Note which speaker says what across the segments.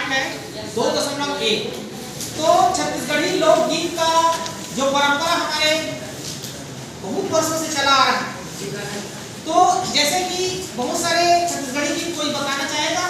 Speaker 1: पाठ है 2.1। तो छत्तीसगढ़ी लोकगीत का जो परंपरा हमारे बहुत वर्षों से चला आ रहा है, तो जैसे कि बहुत सारे छत्तीसगढ़ी गीत कोई बताना चाहेगा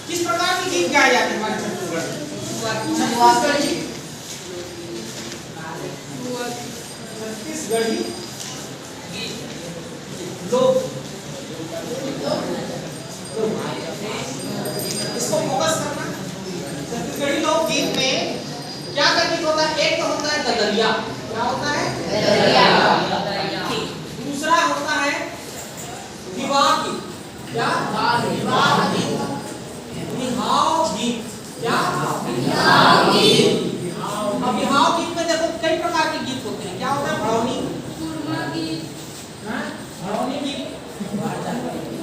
Speaker 1: किस प्रकार के गीत गाए जाते हैं हमारे छत्तीसगढ़ में? छत्तीसगढ़ी लोक, इसको फोकस करना। छत्तीसगढ़ी लोकगीत में क्या क्या गीत होता है? एक तो होता है ददरिया। क्या होता है? ददरिया। दूसरा होता है विवाह गीत। क्या? विवाह गीत। बिहाव गीत। क्या? बिहाव गीत। अब बिहाव गीत में देखो कई प्रकार के गीत होते हैं। क्या होता है? भड़ौनी गीत, भड़ौनी गीत,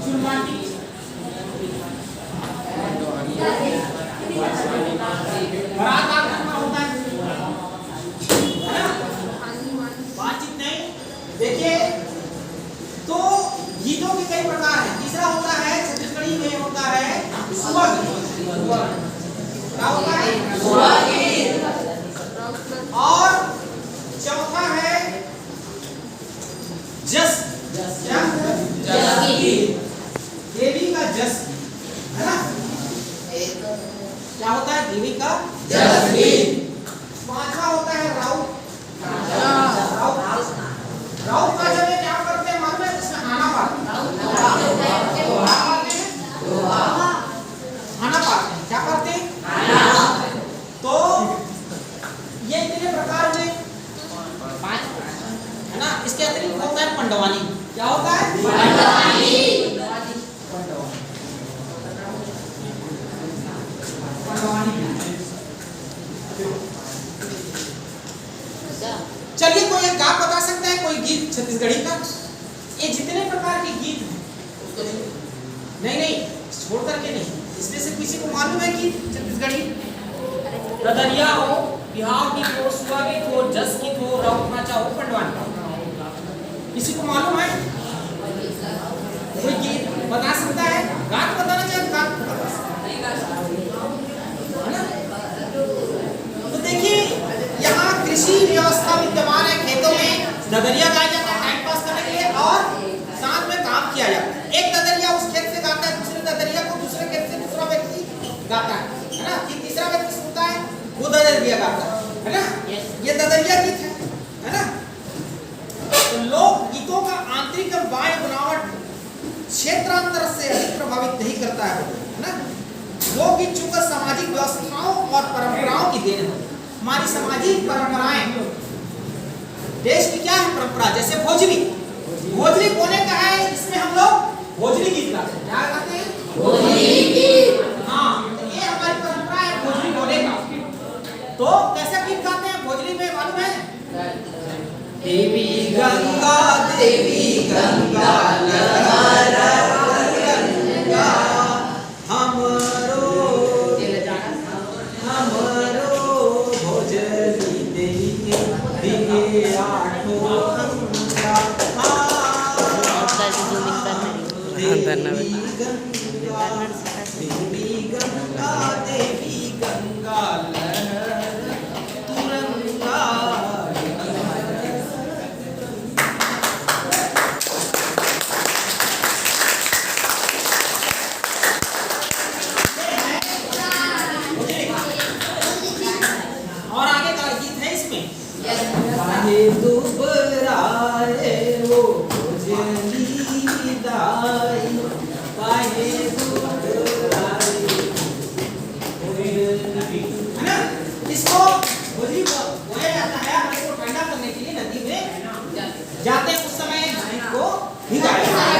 Speaker 1: चुरमा गीत, बारात आगमन होता है ना? बातचीत नहीं। देखिए तो गीतों के कई प्रकार हैं। तीसरा होता है छत्तीसगढ़ी में होता है सुआ गीत। क्या होता है? सुआ गीत। और चौथा है जस। क्या? जस गीत। देवी का जस है ना? क्या होता है? देवी का जस गीत। पांचवा होता है राउत। राउत का जब ये क्या करते हैं मालूम है? इसमें आना पाते हैं। आना पाते हैं। क्या करते हैं? तो ये इतने प्रकार में पांच है ना? इसके अतिरिक्त होता है पंडवानी। क्या होता है? पंडवानी। चलिए कोई एक गा बता सकता है कोई गीत छत्तीसगढ़ी का? ये जितने प्रकार के गीत हैं नहीं छोड़ करके नहीं, इसमें से किसी को मालूम है कि छत्तीसगढ़ी ददरिया हो, बिहाव गीत हो, सुआ गीत हो, जस गीत हो, राउत नाचा हो, पंडवानी, किसी को मालूम है? कोई गीत बता सकता है? गात बताना चाहिए, गात बता सकता है। तो देखिए यहाँ कृषि व्यवस्था विद्यमान है। खेतों में ददरिया गाया जाता है टाइम पास करने के लिए और साथ में काम किया जाता है। एक ददरिया उस खेत से गाता है, दूसरे ददरिया को दूसरे खेत से दूसरा व्यक्ति गाता है ना? फिर तीसरा व्यक्ति सुनता है, वो ददरिया गाता है ना? ये ददरिया गीत है ना? तो लोक गीतों का आंतरिक और बाह्य बनावट क्षेत्रांतर से प्रभावित नहीं करता है ना? लोकगीत चूंकि सामाजिक व्यवस्थाओं और परंपराओं की देन है। हमारी सामाजिक परंपराएं, देश की क्या है परंपरा? जैसे भोजली बोले का है, इसमें हम लोग भोजली गीत गाते हैं। क्या गाते हैं? भोजली गीत। हाँ, ये हमारी परंपरा है भोजली बोले का। तो कैसा गीत गाते हैं भोजली में मालूम है? देवी गंगा लहरा गंगा हमरो भोजली देवी दिगे आठो गंगा। देवी गंगा लहर तुरंगा। और आगे का गीत है इसमें, काहे दुबराए वो भोजली दाई, काहे दुबराए है ना? इसको भोजली बोया जाता है। हम इसको ठंडा करने के लिए नदी में जाते हैं, उस समय गीत को भिगाया जाता है।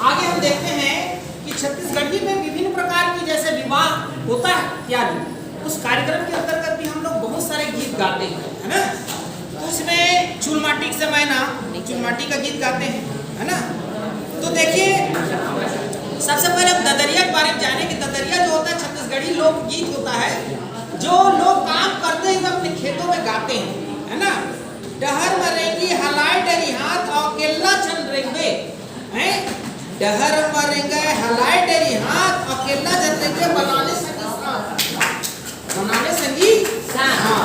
Speaker 1: आगे हम देखते हैं कि छत्तीसगढ़ी में विभिन्न प्रकार की जैसे विवाह होता है इत्यादि, उस कार्यक्रम के अंतर्गत भी हम लोग बहुत सारे गीत गाते हैं है ना? तो उसमें चुलमाटी के समय ना चुलमाटी का गीत गाते हैं है ना? तो देखिए सबसे पहले हम ददरिया के बारे में जाने कि ददरिया जो होता है छत्तीसगढ़ी लोकगीत होता है, जो लोग काम करते हुए अपने खेतों में गाते हैं है ना? डहर मरेंगी हलाए डरी हाथ और केल्ला चल रेंगे हैं डहर मर गए हलाए तेरी हाथ अकेला जते के बनाने संगी हाँ।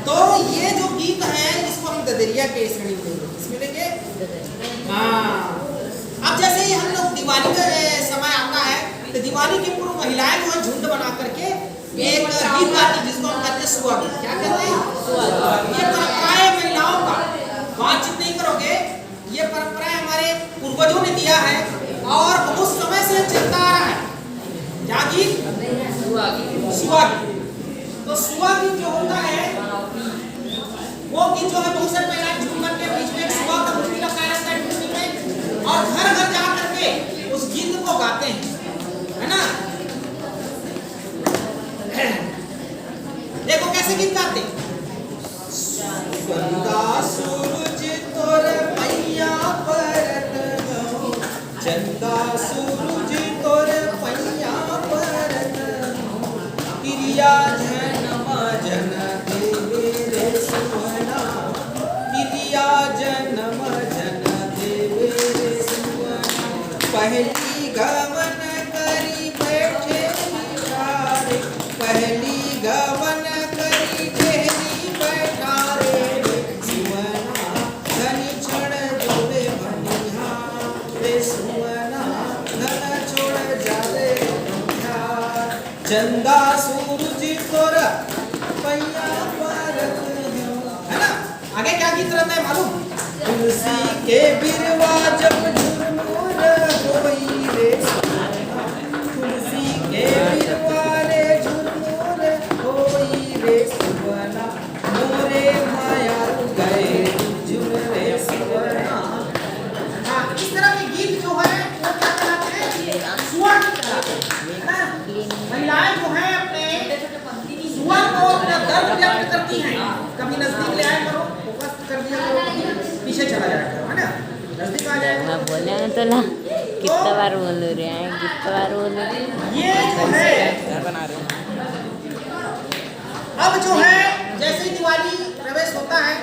Speaker 1: तो ये जो गीत है इसको हम ददरिया के श्रेणी में लेंगे, इसमें लेंगे हाँ। अब जैसे ही हम लोग दिवाली का समय आता है तो दिवाली के पूर्व महिलाएं जो है झुंड बना करके एक गीत गाती है जिसको हम कहते हैं सुआ गीत। क्या कहते हैं? ये परंपरा है महिलाओं का, बातचीत नहीं करोगे। ये परंपरा हमारे पूर्वजों ने दिया है और उस समय से चलता आ रहा है। क्या गीत? सुआ गीत। तो सुआ गीत जो होता है वो गीत जो है बहुत सारे महिलाएं झूमर के बीच में एक सुआ का मूर्ति लगाया रहता है टुकड़ी में और घर घर जा करके उस गीत को गाते हैं, है ना। देखो कैसे गीत गाते हैं। चंदा सूरज तोर पैया परत हो, चंदा सूरज तोर पैया परत हो, क्रिया जन्म जन देवे रे सुवना, क्रिया जन्म जन देवे रे सुवना, पहली गवन करी बैठे बिचारे, पहली गवन करी ढेरी बैठारे रे सुवना, धनी छोड़ जोड़े बनिहा रे सुवना, धन छोड़ जाले बनिहा, चंदा सूरज तोर पैया परत हो, है ना। आगे क्या गीत रहता है मालूम? तुलसी के बिरवा जब झुरमुर होई रे सुवना, तुलसी के बिरवा रे झुरमुर होई रे सुवना, मोरे माया गए झुम रे सुवना। हाँ, इस तरह के गीत जो है वो क्या कहलाते हैं? सुआ गीत कहलाते हैं, है ना। महिलाएं जो है अपने सुआ को अपना दर्द व्यक्त करती हैं। कभी नजदीक ले आए करो, फोकस कर दिया करो, पीछे चला जाया करो, है ना। नजदीक आ जाए
Speaker 2: हाँ बोले ना तो ला कितना बार बोल रहे हैं, कितना बार बोल रहे हैं।
Speaker 1: ये जो है
Speaker 2: बना रहे हैं।
Speaker 1: अब जो है जैसे ही दिवाली प्रवेश होता है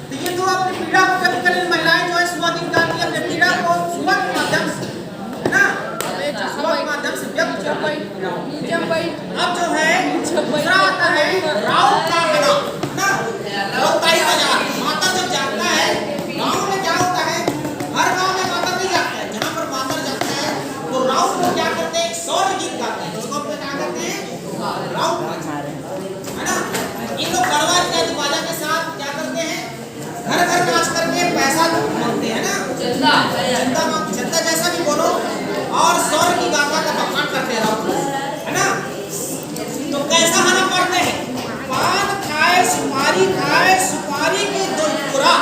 Speaker 1: तो ये तो अपनी पीड़ा को व्यक्त करने महिलाएं जो है सुआ गीत गाती है, अपने पीड़ा को सुआ के माध्यम से, है ना, सुआ के माध्यम से व्यक्त करती है। अब जो है दूसरा आता है राउत का गाना, ना राउताई बाजार। माता जब जागता है गाँव में क्या होता है, हर गाँव में माता नहीं जागता है, जहाँ पर माता जागता है तो राउत को क्या करते हैं? एक सौर गीत गाते हैं, जिसको हम क्या करते हैं? राउत, है ना। इन लोग गढ़वा इत्यादि बाजा के साथ क्या करते हैं? घर घर नाच करके पैसा मांगते हैं ना, चंदा जैसा भी बोलो, और सौर की गाथा का बखान करते हैं राउत, है ना। तो कैसा खाना पड़ते हैं? पान खाए सुपारी खाए, सुपारी के दो पूरा,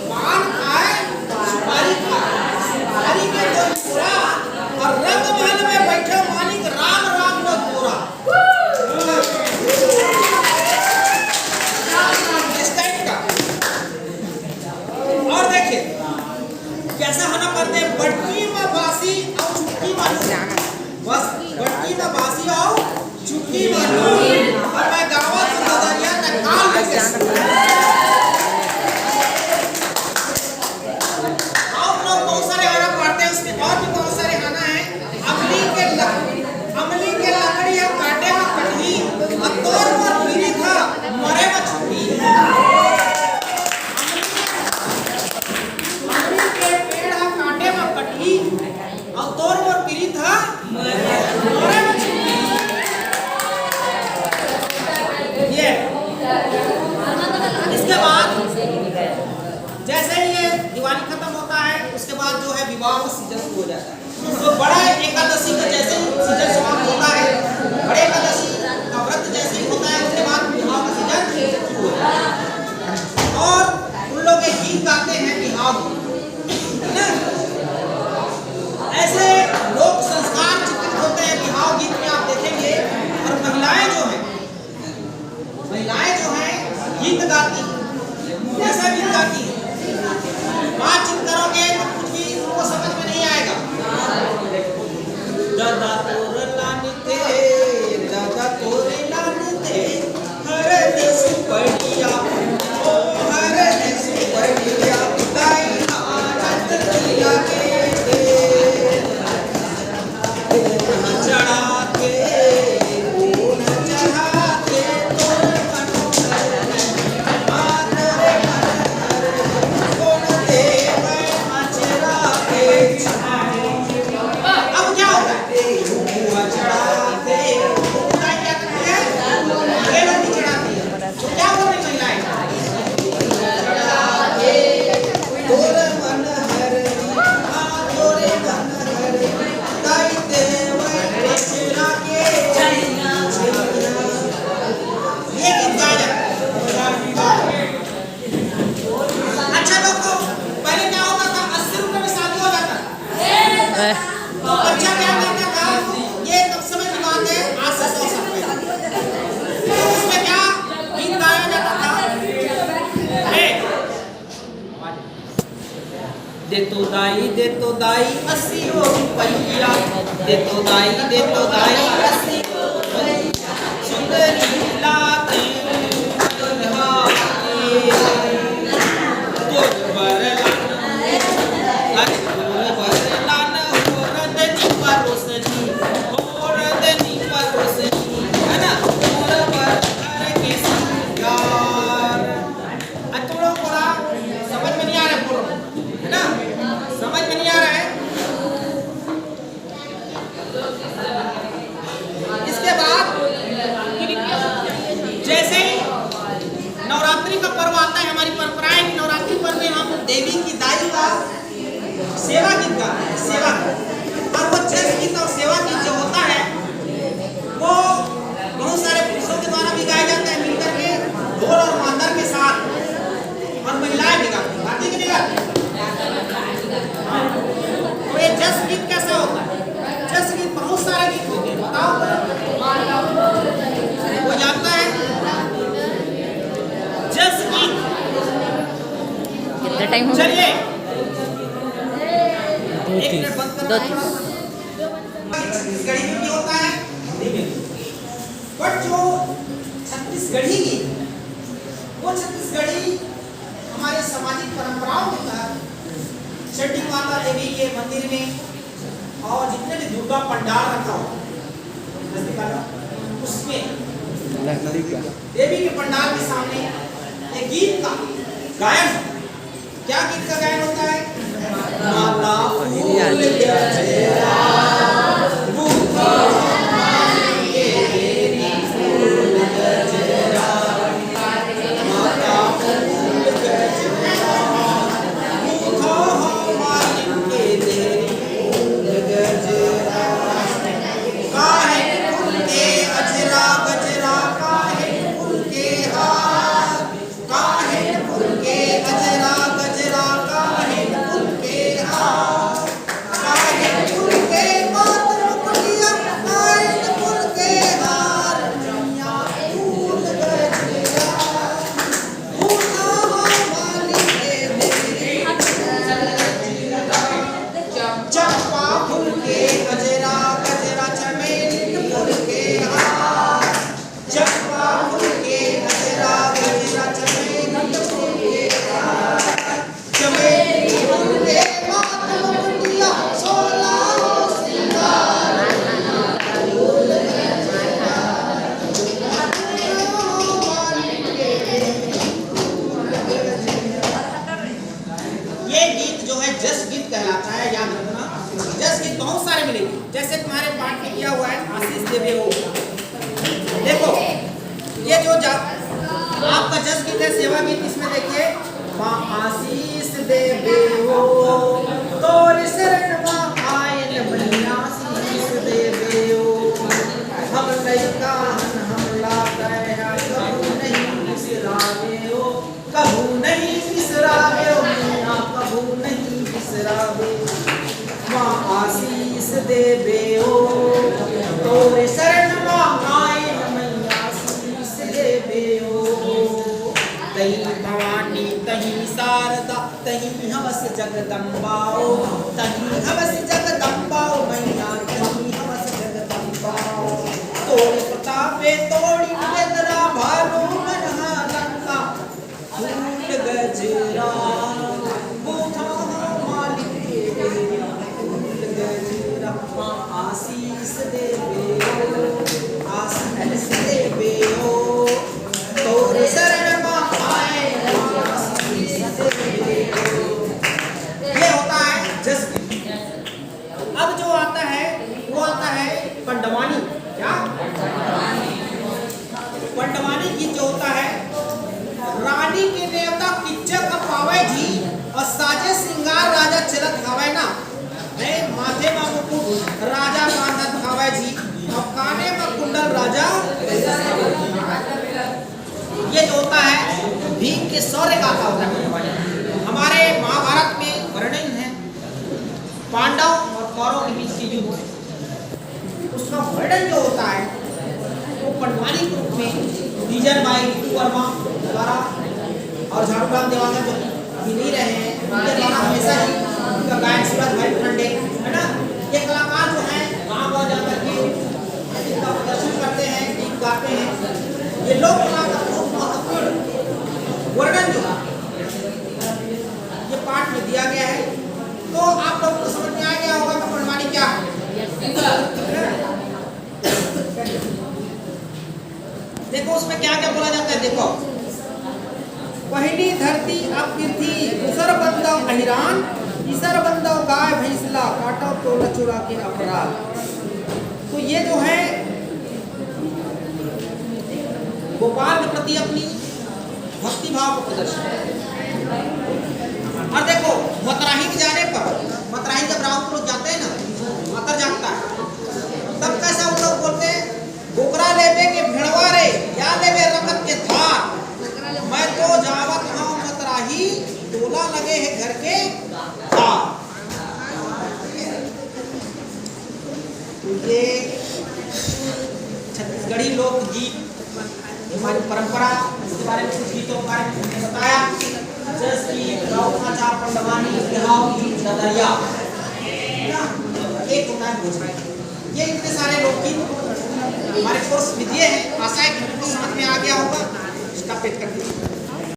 Speaker 1: पान खाए सुपारी खाए, सुपारी के दो पूरा, और रंग महल में बैठे मालिक राम राम को पूरा। इस टाइप का। और देखिए कैसा खाना करते हैं? बटकी में बासी और चुटकी मालूम, बस बटकी में बासी और चुटकी मालूम, और मैं गावा तो ददरिया का काल लेके आप लोग बहुत सारे गाना पढ़ते हैं, उसमें और भी बहुत सारे गाना है। अमली के लकड़ी हम काटे में कटही, और तोर पर पीरी था मरे में छुपी। अमली के पेड़ हम काटे में कटही, और तोर पर पीरी था मरे में छुपी। ये इसके बाद जैसे ही ये दिवाली खत्म होता है उसके बाद जो है विवाह का सीजन शुरू हो जाता है। तो बड़ा एकादशी का जैसे ही सीजन समाप्त होता है, बड़े एकादशी का व्रत जैसे ही होता है उसके बाद विवाह का सीजन शुरू हो जाता है। और उन लोग एक गीत गाते हैं बिहाव, है ना। ऐसे लोक संस्कार चित्रित होते हैं बिहाव गीत में, आप देखेंगे। और महिलाएं जो है गीत गाती है, कैसा गीत गाती है? बातचीत करोगे तो कुछ भी उनको समझ में नहीं आएगा। दादा तोर लानते, दादा तोर लानते, हर देश बढ़िया, ओ हर देश बढ़िया, दाई आनंद दिया के दे। बच्चा क्या करता था, ये तब समय की बात है, आज से 100 साल पहले। तो उसमें क्या गीत गाया जाता था, दे तो दाई 80 रुपया, दे तो दाई 80 रुपया, सुंदरी लाते देवी की दाई का सेवा गीत गाते हैं, सेवा और वो जस गीत और सेवा गीत जो होता है वो बहुत सारे पुरुषों के द्वारा भी गाया जाता है मिलकर के ढोल और मांदर के साथ, और महिलाएं भी गाती कि नहीं गाती। तो ये जस गीत कैसा होता है? जस गीत बहुत सारे गीत होते हैं, बताओ वो जानता है? जस गीत
Speaker 2: कितना टाइम हो गया?
Speaker 1: चलिए
Speaker 2: 2:30
Speaker 1: छत्तीसगढ़ी में भी होता है, बट जो छत्तीसगढ़ी गीत, वो छत्तीसगढ़ी हमारे सामाजिक परंपराओं के तहत चंडी माता देवी के मंदिर में और जितने भी दुर्गा पंडाल रखा हो उसमें देवी के पंडाल के सामने एक गीत का गायन, क्या गीत का गायन होता है? माता फूल गजरा बूथा मांगे तेरी फूल गजरा, माता फूल गजरा बूथा मांगे तेरी फूल गजरा, काहे फूल के अजरा गजरा, काहे फूल के हार, काहे फूल के अजरा गजरा, काहे फूल के हार, काहे फूल के मात मुकुटिया, काहे फूल के हार, मैया फूल गजरा बूथा मांगे तेरी चंपा फूल के गजरा गजरा, चमेली फूल के हार, चंपा फूल के गजरा गजरा, चमेली फूल के हार, चमेली फूल के मात मुकुटिया, 16 श्रृंगार, फूल गजरा ये गीत जो है जस गीत कहलाता है, याद रखना। जस गीत बहुत सारे मिलेंगे, जैसे तुम्हारे पाठ में किया हुआ है आशीष देवे हो, देखो ये जो आपका जस गीत है, सेवा गीत, इसमें देखिए माँ आशीष देवे हो तोर शरण माँ आयन मैया आशीष देवे हो, हम लइका हमला कहे कबू नहीं बिसरावे हो, कबू नहीं बिसरावे हो मैया, कबू नहीं बिसरावे, माँ आशीष देवे हो तोरे शरण माँ आयन मैया आशीष देवे हो, तही भवानी तही शारदा तही हवस जगदम्बाओ, तही हवस जगदम्बाओ मैया, तही हवस जगदम्बाओ, तोड़े प्रतापे तोड़ी बेदरा भालू मनहा लंका, फूल गजरा बूथा मालिक फूल गजरा, माँ आशीष देवे हो, आशीष देवे हो तोरे शरण माँ आए, आशीष देवे हो। ये होता है जस गीत। अब जो आता है वो आता है पंडवानी। क्या? पंडवानी गीत जो होता है, रानी के देवता किच्चक पावे जी और साजे श्रृंगार राजा चलत खावे ना, नहीं माथे में मुकुट राजा बांधत खावे जी और काने में कुंडल राजा, ये जो होता है भीम के शौर्य गाथा होता है। हमारे महाभारत में वर्णन है पांडव और परमारों के बीच के युद्ध है, उसका वर्णन जो होता है वो पंडवानी ग्रुप में डीजन बाई ऋतु वर्मा द्वारा और झाड़ूराम देवांगन जो अभी नहीं रहे हैं उनके द्वारा हमेशा ही उनका गायन सूरज भाई खंडे है ना, ये कलाकार जो हैं गाँव गाँव जाकर के इनका प्रदर्शन करते हैं, गीत गाते हैं। ये लोक कला का बहुत महत्वपूर्ण वर्णन जो ये पाठ में दिया गया है। तो आप लोगों को समझ में आ गया होगा कि पंडवानी क्या है। देखो उसमें क्या क्या बोला जाता है, देखो पहली धरती अब पृथ्वी उसर बंदव अहिरान इसर बंदव गाय भैंसला काटो तो लचुरा के अपराध। तो ये जो है गोपाल के प्रति अपनी भक्ति भाव को प्रदर्शन। और देखो मतराही के जाने पर, मतराही जब राउत लोग जाते हैं ना, मतर जागता है, तब कैसा उन लोग बोलते हैं, गोकरा लेबे के भिड़वा रे या लेबे रकत के थार, मैं तो जावत हूँ मतराही टोला लगे है घर के थार। तो ये छत्तीसगढ़ी लोकगीत हमारी परंपरा, इसके बारे में कुछ गीतों के बारे में हमने बताया, जैसे कि राउत पंडवानी बिहाव गीत दरिया, एक होता है भोजपुरी। ये इतने सारे लोकगीत हमारे कोर्स में दिए हैं, आशा है कि समझ में आ गया होगा। स्टॉप इट कर दीजिए।